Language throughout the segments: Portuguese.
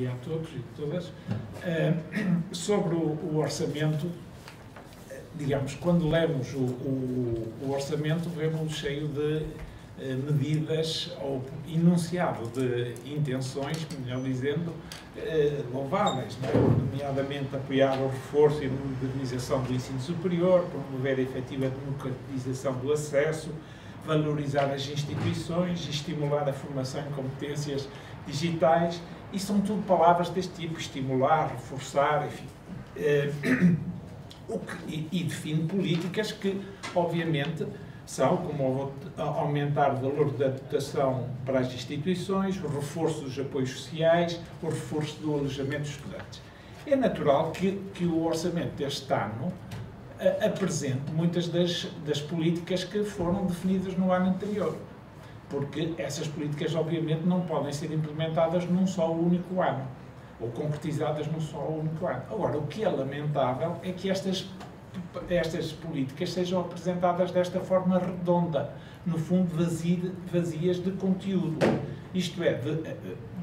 dia a todos e todas. Sobre o orçamento, digamos, quando lemos o orçamento, vemos-lo cheio de medidas ou enunciado de intenções, melhor dizendo, louváveis, não é? Nomeadamente apoiar o reforço e modernização do ensino superior, promover a efetiva democratização do acesso, valorizar as instituições, estimular a formação em competências digitais, e são tudo palavras deste tipo: estimular, reforçar, enfim. E define políticas que, obviamente, são como aumentar o valor da dotação para as instituições, o reforço dos apoios sociais, o reforço do alojamento dos estudantes. É natural que o orçamento deste ano apresente muitas das políticas que foram definidas no ano anterior, porque essas políticas, obviamente, não podem ser implementadas num só único ano, ou concretizadas num só único ano. Agora, o que é lamentável é que estas políticas sejam apresentadas desta forma redonda, no fundo vazias de conteúdo. Isto é,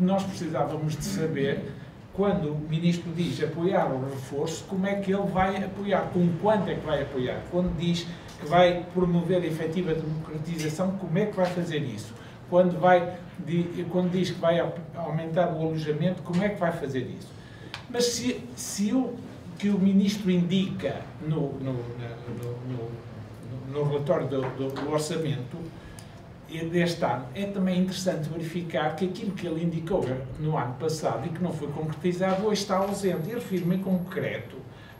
nós precisávamos de saber, quando o Ministro diz apoiar o reforço, como é que ele vai apoiar, com quanto é que vai apoiar. Quando diz que vai promover a efetiva democratização, como é que vai fazer isso? Quando diz que vai aumentar o alojamento, como é que vai fazer isso? Mas se o que o Ministro indica no relatório do orçamento deste ano, é também interessante verificar que aquilo que ele indicou no ano passado e que não foi concretizado, hoje está ausente. E refiro-me em concreto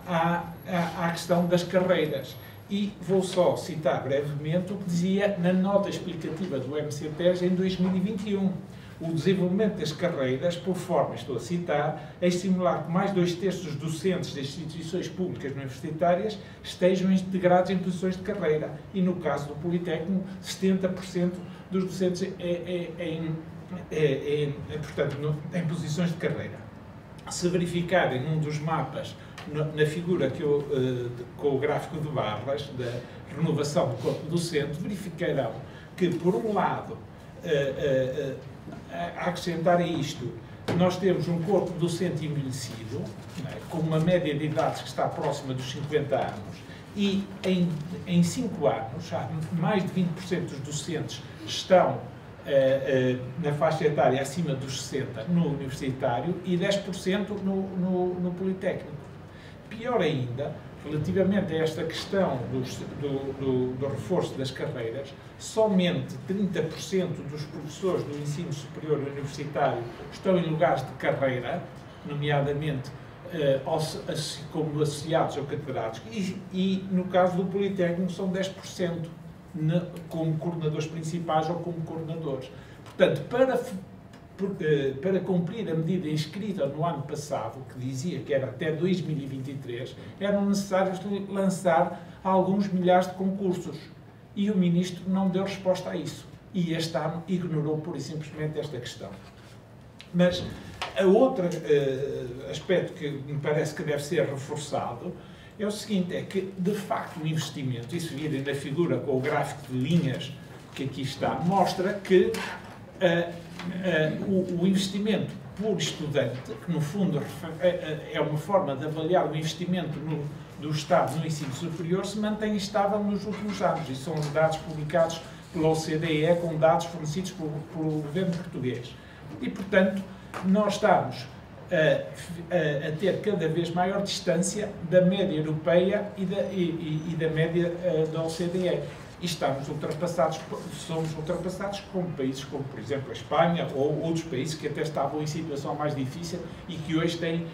à questão das carreiras. E vou só citar brevemente o que dizia na nota explicativa do MCTES em 2021. O desenvolvimento das carreiras, por forma, estou a citar, a estimular que mais 2/3 dos docentes das instituições públicas universitárias estejam integrados em posições de carreira. E, no caso do Politécnico, 70% dos docentes portanto, em posições de carreira. Se verificarem um dos mapas, na figura com o gráfico de barras, da renovação do corpo docente, verificarão que, por um lado, a acrescentar a isto, nós temos um corpo docente envelhecido, não é? Com uma média de idades que está próxima dos 50 anos, e em 5 anos, mais de 20% dos docentes estão na faixa etária acima dos 60 no universitário e 10% no Politécnico. Pior ainda, relativamente a esta questão do reforço das carreiras, somente 30% dos professores do ensino superior universitário estão em lugares de carreira, nomeadamente como associados ou catedráticos, e no caso do Politécnico são 10% como coordenadores principais ou como coordenadores. Portanto, para cumprir a medida inscrita no ano passado, que dizia que era até 2023, eram necessários lançar alguns milhares de concursos. E o Ministro não deu resposta a isso. E este ano ignorou pura e simplesmente esta questão. Mas a outro aspecto que me parece que deve ser reforçado é o seguinte, é que, de facto, o investimento, e se virem na figura com o gráfico de linhas que aqui está, mostra que o investimento por estudante, que no fundo é uma forma de avaliar o investimento do Estado no ensino superior, se mantém estável nos últimos anos. E são os dados publicados pela OCDE, com dados fornecidos pelo governo português. E, portanto, nós estamos a ter cada vez maior distância da média europeia e da média da OCDE. E somos ultrapassados como países como, por exemplo, a Espanha ou outros países que até estavam em situação mais difícil e que hoje têm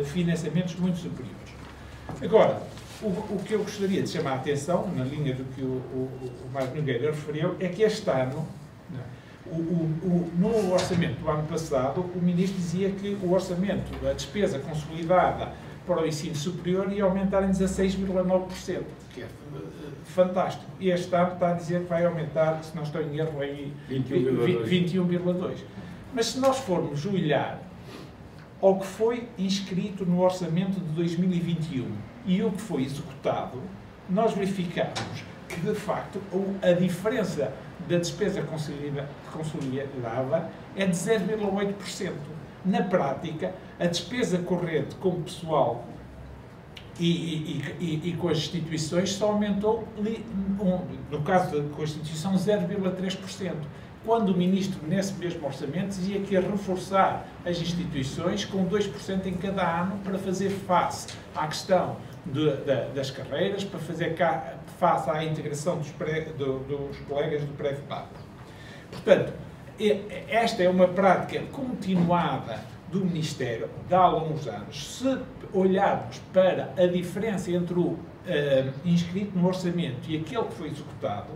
financiamentos muito superiores. Agora, o que eu gostaria de chamar a atenção, na linha do que o Mário Nogueira referiu, é que este ano, no orçamento do ano passado, o Ministro dizia que o orçamento, a despesa consolidada para o ensino superior ia aumentar em 16,9%, que é fantástico. E este ano está a dizer que vai aumentar, se não estou em erro, em 21,2%. Mas se nós formos olhar ao que foi inscrito no orçamento de 2021 e o que foi executado, nós verificamos que, de facto, a diferença da despesa consolidada é de 0,8%. Na prática, a despesa corrente com o pessoal e com as instituições só aumentou, no caso da Constituição, 0,3%, quando o Ministro, nesse mesmo orçamento, dizia que ia reforçar as instituições com 2% em cada ano para fazer face à questão das carreiras, para fazer face à integração dos colegas do pré-vestibulares. Portanto, esta é uma prática continuada do Ministério de há longos anos. Se olharmos para a diferença entre o inscrito no orçamento e aquele que foi executado,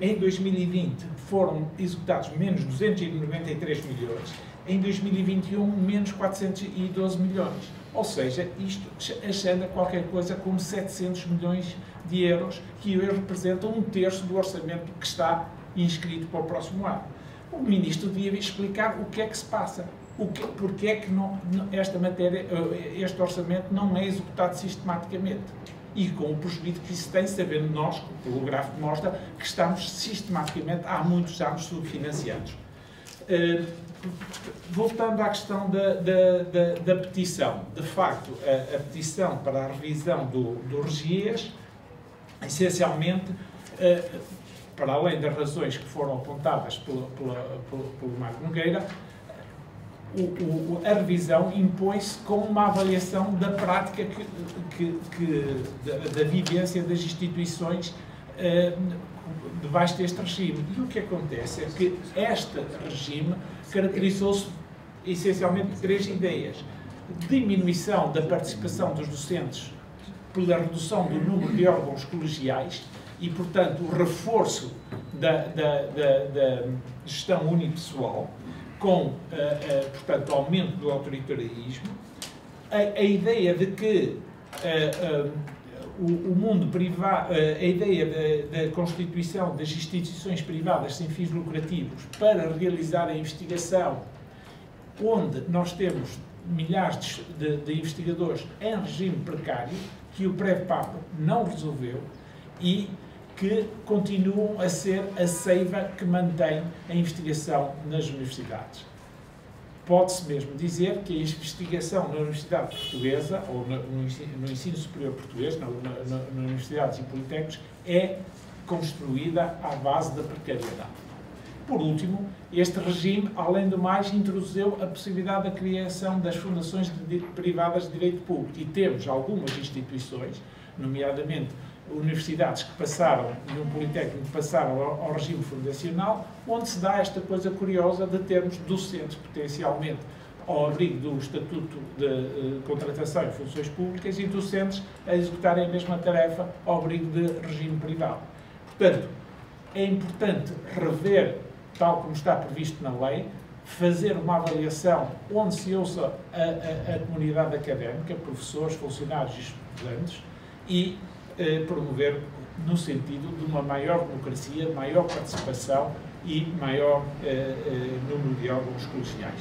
em 2020 foram executados menos 293 milhões, em 2021 menos 412 milhões. Ou seja, isto ascende a qualquer coisa como 700 milhões de euros, que representam 1/3 do orçamento que está inscrito para o próximo ano. O Ministro devia explicar o que é que se passa, porque é que este orçamento não é executado sistematicamente. E com o prejuízo que isso tem, sabendo nós, pelo gráfico mostra, que estamos sistematicamente, há muitos anos, subfinanciados. Voltando à questão da petição. De facto, a petição para a revisão do RGES, essencialmente, para além das razões que foram apontadas pelo Marco Nogueira, a revisão impõe-se com uma avaliação da prática da vivência das instituições debaixo deste regime. E o que acontece é que este regime caracterizou-se essencialmente por 3 ideias. Diminuição da participação dos docentes pela redução do número de órgãos colegiais e, portanto, o reforço da gestão unipessoal, com, portanto, aumento do autoritarismo, a ideia de que o mundo privado, a ideia da constituição das instituições privadas sem fins lucrativos para realizar a investigação, onde nós temos milhares de investigadores em regime precário, que o PREVPAP não resolveu e que continuam a ser a seiva que mantém a investigação nas universidades. Pode-se mesmo dizer que a investigação na Universidade Portuguesa, ou no ensino superior português, nas universidades e politécnicos, é construída à base da precariedade. Por último, este regime, além do mais, introduziu a possibilidade da criação das fundações privadas de direito público. E temos algumas instituições, nomeadamente universidades que passaram, e um politécnico que passaram ao regime fundacional, onde se dá esta coisa curiosa de termos docentes potencialmente ao abrigo do Estatuto de Contratação e Funções Públicas e docentes a executarem a mesma tarefa ao abrigo de regime privado. Portanto, é importante rever, tal como está previsto na lei, fazer uma avaliação onde se ouça a comunidade académica, professores, funcionários e estudantes, e promover no sentido de uma maior democracia, maior participação e maior número de órgãos colegiais.